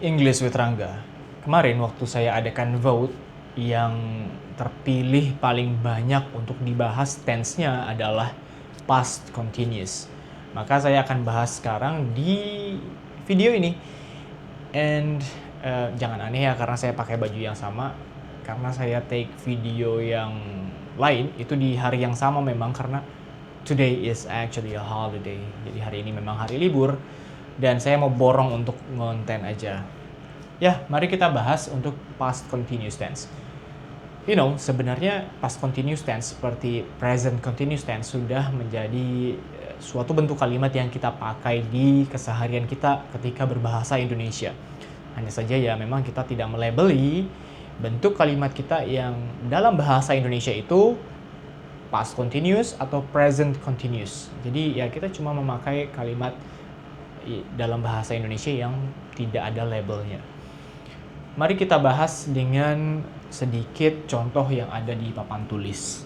English with Rangga. Kemarin waktu saya adakan vote, yang terpilih paling banyak untuk dibahas tense-nya adalah past continuous. Maka saya akan bahas sekarang di video ini. And jangan aneh ya karena saya pakai baju yang sama. Karena saya take video yang lain itu di hari yang sama memang, karena today is actually a holiday. Jadi hari ini memang hari libur. Dan saya mau borong untuk konten aja. Ya, mari kita bahas untuk past continuous tense. Sebenarnya past continuous tense seperti present continuous tense sudah menjadi suatu bentuk kalimat yang kita pakai di keseharian kita ketika berbahasa Indonesia. Hanya saja ya memang kita tidak melabeli bentuk kalimat kita yang dalam bahasa Indonesia itu past continuous atau present continuous. Jadi ya kita cuma memakai kalimat dalam bahasa Indonesia yang tidak ada labelnya. Mari kita bahas dengan sedikit contoh yang ada di papan tulis.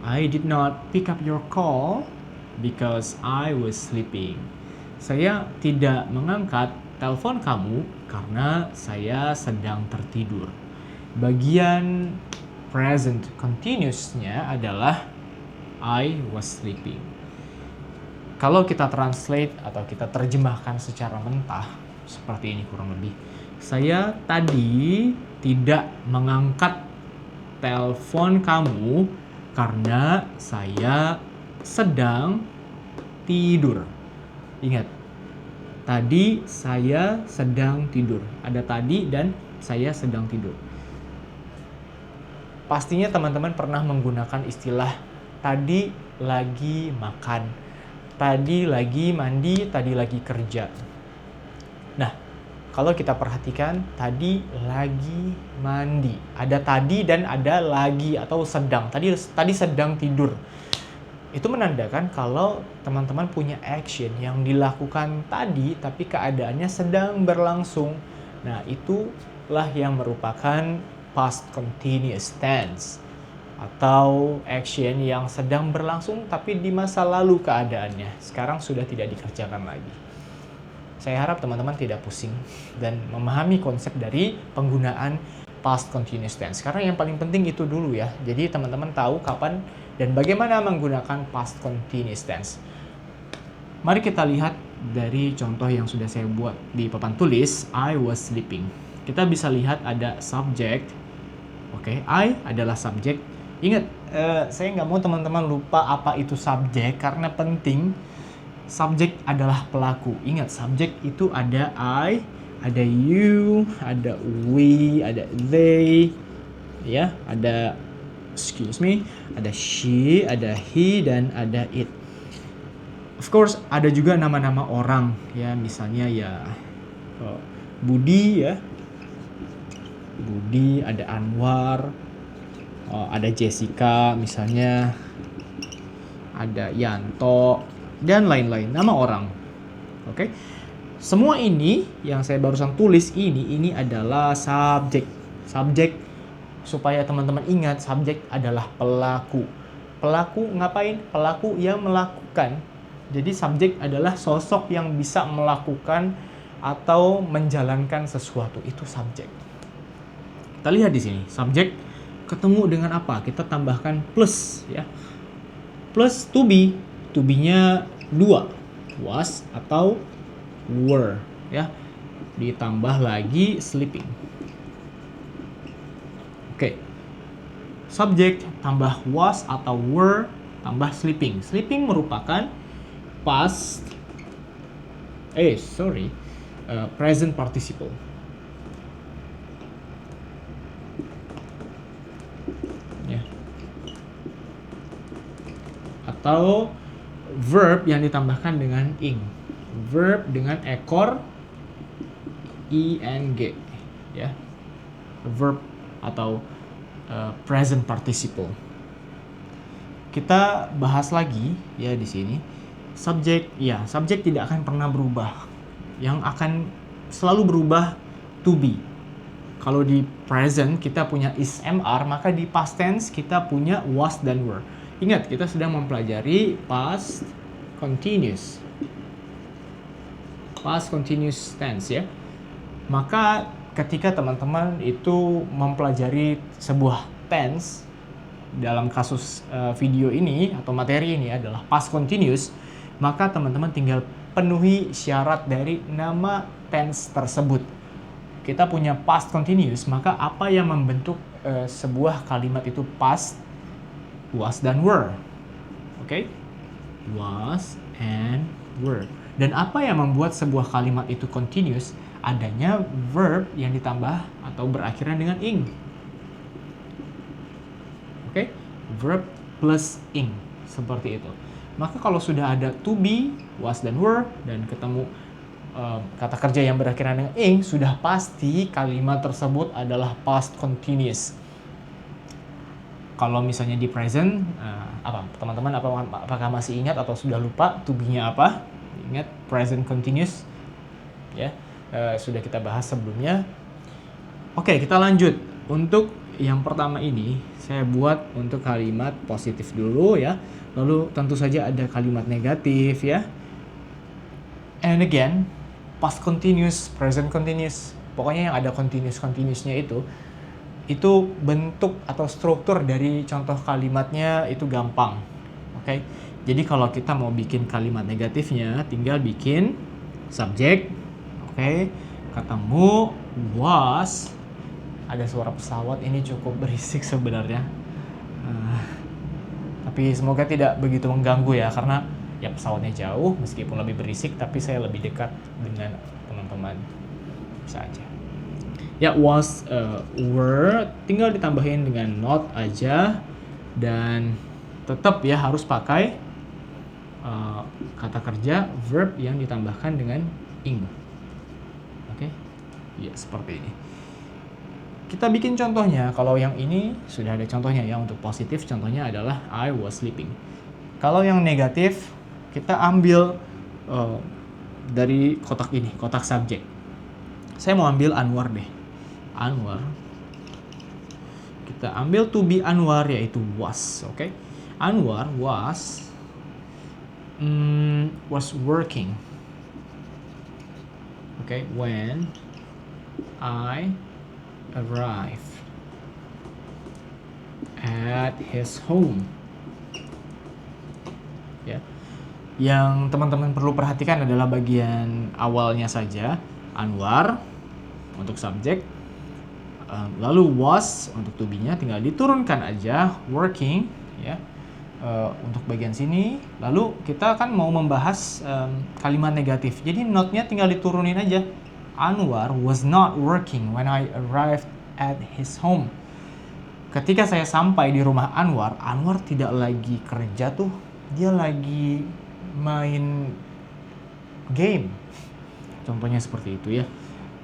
I did not pick up your call because I was sleeping. Saya tidak mengangkat telepon kamu karena saya sedang tertidur. Bagian present continuous-nya adalah I was sleeping. Kalau kita translate atau kita terjemahkan secara mentah, seperti ini kurang lebih. Saya tadi tidak mengangkat telepon kamu karena saya sedang tidur. Ingat, tadi saya sedang tidur. Ada tadi dan saya sedang tidur. Pastinya teman-teman pernah menggunakan istilah tadi lagi makan, tadi lagi mandi, tadi lagi kerja. Nah, kalau kita perhatikan tadi lagi mandi, ada tadi dan ada lagi atau sedang. Tadi sedang tidur. Itu menandakan kalau teman-teman punya action yang dilakukan tadi tapi keadaannya sedang berlangsung. Nah, itulah yang merupakan past continuous tense atau action yang sedang berlangsung tapi di masa lalu keadaannya. Sekarang sudah tidak dikerjakan lagi. Saya harap teman-teman tidak pusing dan memahami konsep dari penggunaan past continuous tense. Karena yang paling penting itu dulu ya. Jadi teman-teman tahu kapan dan bagaimana menggunakan past continuous tense. Mari kita lihat dari contoh yang sudah saya buat di papan tulis, I was sleeping. Kita bisa lihat ada subject. Oke, I adalah subjek. Ingat, saya nggak mau teman-teman lupa apa itu subjek karena penting. Subjek adalah pelaku. Ingat, subjek itu ada I, ada you, ada we, ada they, ya, ada ada she, ada he, dan ada it. Of course, ada juga nama-nama orang, ya, misalnya ya Budi, ya. Budi, ada Anwar, ada Jessica misalnya, ada Yanto, dan lain-lain, nama orang. Oke. Semua ini yang saya barusan tulis ini adalah subjek. Subjek, supaya teman-teman ingat, subjek adalah pelaku. Pelaku ngapain? Pelaku yang melakukan. Jadi subjek adalah sosok yang bisa melakukan atau menjalankan sesuatu. Itu subjek. Kita lihat di sini, subjek ketemu dengan apa? Kita tambahkan plus, ya. Plus to be. To be-nya 2. Was atau were, ya. Ditambah lagi sleeping. Oke. Subjek tambah was atau were tambah sleeping. Sleeping merupakan present participle. Atau verb yang ditambahkan dengan ing. Verb dengan ekor ing, ya. Verb atau present participle. Kita bahas lagi ya di sini. Subjek tidak akan pernah berubah. Yang akan selalu berubah to be. Kalau di present kita punya is, mr, maka di past tense kita punya was dan were. Ingat, kita sedang mempelajari past continuous. Past continuous tense, ya. Maka ketika teman-teman itu mempelajari sebuah tense, dalam kasus video ini atau materi ini adalah past continuous, maka teman-teman tinggal penuhi syarat dari nama tense tersebut. Kita punya past continuous, maka apa yang membentuk sebuah kalimat itu past? Was dan were. Oke? Was and were. Dan apa yang membuat sebuah kalimat itu continuous? Adanya verb yang ditambah atau berakhiran dengan ing. Oke? Verb plus ing. Seperti itu. Maka kalau sudah ada to be, was dan were, dan ketemu kata kerja yang berakhiran dengan ing, sudah pasti kalimat tersebut adalah past continuous. Kalau misalnya di present, teman-teman apakah masih ingat atau sudah lupa to be-nya apa? Ingat present continuous, ya, sudah kita bahas sebelumnya. Oke, kita lanjut. Untuk yang pertama ini, saya buat untuk kalimat positif dulu ya. Lalu tentu saja ada kalimat negatif ya. And again, past continuous, present continuous, pokoknya yang ada continuous-continuousnya itu bentuk atau struktur dari contoh kalimatnya itu gampang. Oke. Jadi kalau kita mau bikin kalimat negatifnya, tinggal bikin subjek. Oke. Ketemu was. Ada suara pesawat, ini cukup berisik sebenarnya. Tapi semoga tidak begitu mengganggu ya, karena ya pesawatnya jauh, meskipun lebih berisik, tapi saya lebih dekat dengan teman-teman. Bisa aja. Ya, was, were, tinggal ditambahin dengan not aja. Dan tetap ya harus pakai kata kerja, verb yang ditambahkan dengan ing. Oke? Ya, seperti ini. Kita bikin contohnya. Kalau yang ini sudah ada contohnya ya. Untuk positif contohnya adalah I was sleeping. Kalau yang negatif, kita ambil dari kotak ini, kotak subjek. Saya mau ambil Anwar deh. Anwar. Kita ambil to be Anwar, yaitu was. Oke. Anwar was working. Oke. When I arrived at his home. Ya. Yang teman-teman perlu perhatikan adalah bagian awalnya saja. Anwar untuk subjek, lalu was untuk to be-nya tinggal diturunkan aja, working ya, untuk bagian sini. Lalu kita kan mau membahas kalimat negatif, jadi not-nya tinggal diturunin aja. Anwar was not working when I arrived at his home. Ketika saya sampai di rumah Anwar, Anwar tidak lagi kerja tuh, dia lagi main game. Contohnya seperti itu ya.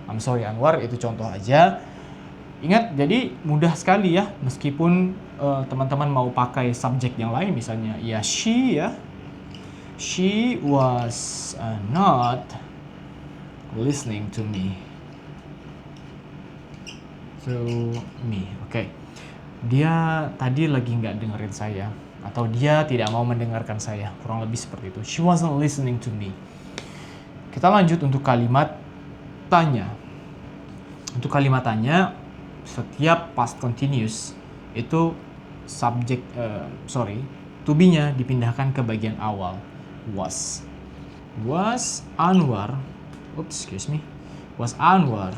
I'm sorry Anwar, itu contoh aja. Ingat, jadi mudah sekali ya, meskipun teman-teman mau pakai subjek yang lain, misalnya ya she ya. She was not listening to me. Oke. Dia tadi lagi nggak dengerin saya, atau dia tidak mau mendengarkan saya, kurang lebih seperti itu. She wasn't listening to me. Kita lanjut untuk kalimat tanya. Untuk kalimat tanya, setiap past continuous itu subjek, to be-nya dipindahkan ke bagian awal, was. Was Anwar, was Anwar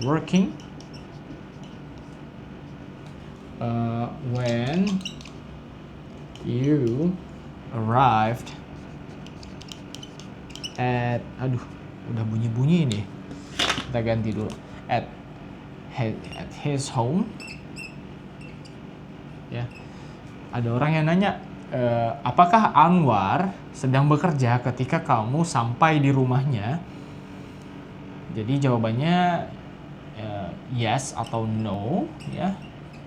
working when you arrived at, udah bunyi-bunyi nih, kita ganti dulu, at his home ya. Ada orang yang nanya, apakah Anwar sedang bekerja ketika kamu sampai di rumahnya? Jadi jawabannya yes atau no ya.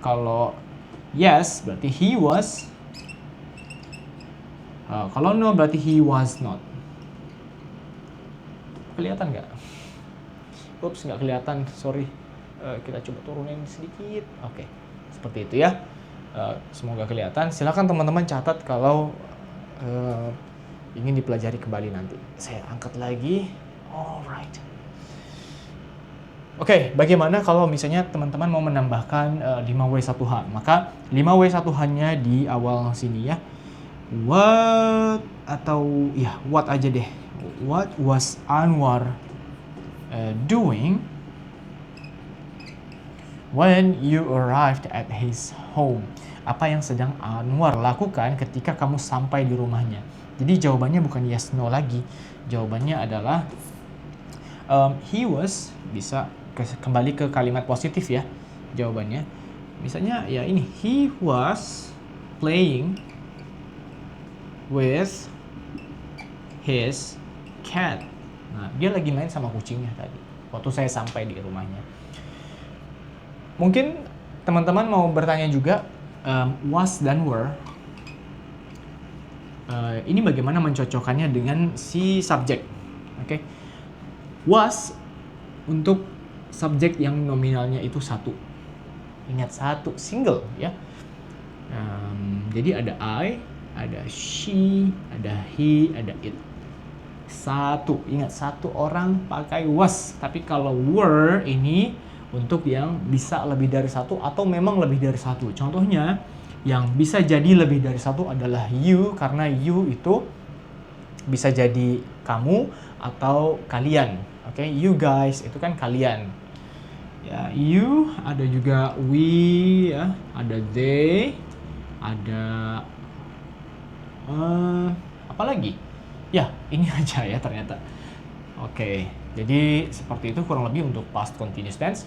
Kalau yes berarti he was, kalau no berarti he was not. Kelihatan nggak? Ups, nggak kelihatan, sorry. Kita coba turunin sedikit. Oke, seperti itu ya. Semoga kelihatan. Silakan teman-teman catat kalau ingin dipelajari kembali nanti. Saya angkat lagi. Alright. Oke, bagaimana kalau misalnya teman-teman mau menambahkan 5W1H? Maka 5W1H-nya di awal sini ya. What atau ya what aja deh. What was Anwar doing when you arrived at his home? Apa yang sedang Anwar lakukan ketika kamu sampai di rumahnya? Jadi jawabannya bukan yes no lagi. Jawabannya adalah he was, bisa kembali ke kalimat positif ya jawabannya. Misalnya ya ini, he was playing with his cat. Nah, dia lagi main sama kucingnya tadi waktu saya sampai di rumahnya. Mungkin teman-teman mau bertanya juga, was dan were ini bagaimana mencocokkannya dengan si subjek. Oke. Was untuk subjek yang nominalnya itu satu. Ingat, satu, single ya. Jadi ada I, ada she, ada he, ada it. Satu, ingat, satu orang pakai was. Tapi kalau were ini untuk yang bisa lebih dari satu atau memang lebih dari satu. Contohnya yang bisa jadi lebih dari satu adalah you, karena you itu bisa jadi kamu atau kalian. Oke, you guys itu kan kalian. Ya, you, ada juga we ya, ada they, ada apa lagi? Ya, ini aja ya ternyata. Oke, jadi seperti itu kurang lebih untuk past continuous tense.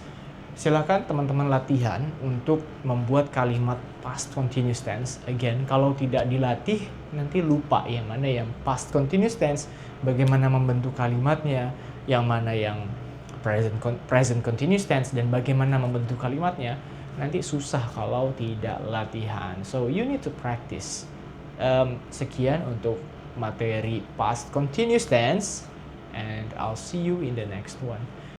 Silakan teman-teman latihan untuk membuat kalimat past continuous tense. Again, kalau tidak dilatih nanti lupa yang mana yang past continuous tense, bagaimana membentuk kalimatnya, yang mana yang present continuous tense, dan bagaimana membentuk kalimatnya. Nanti susah kalau tidak latihan. So you need to practice. Sekian untuk materi past continuous tense, and I'll see you in the next one.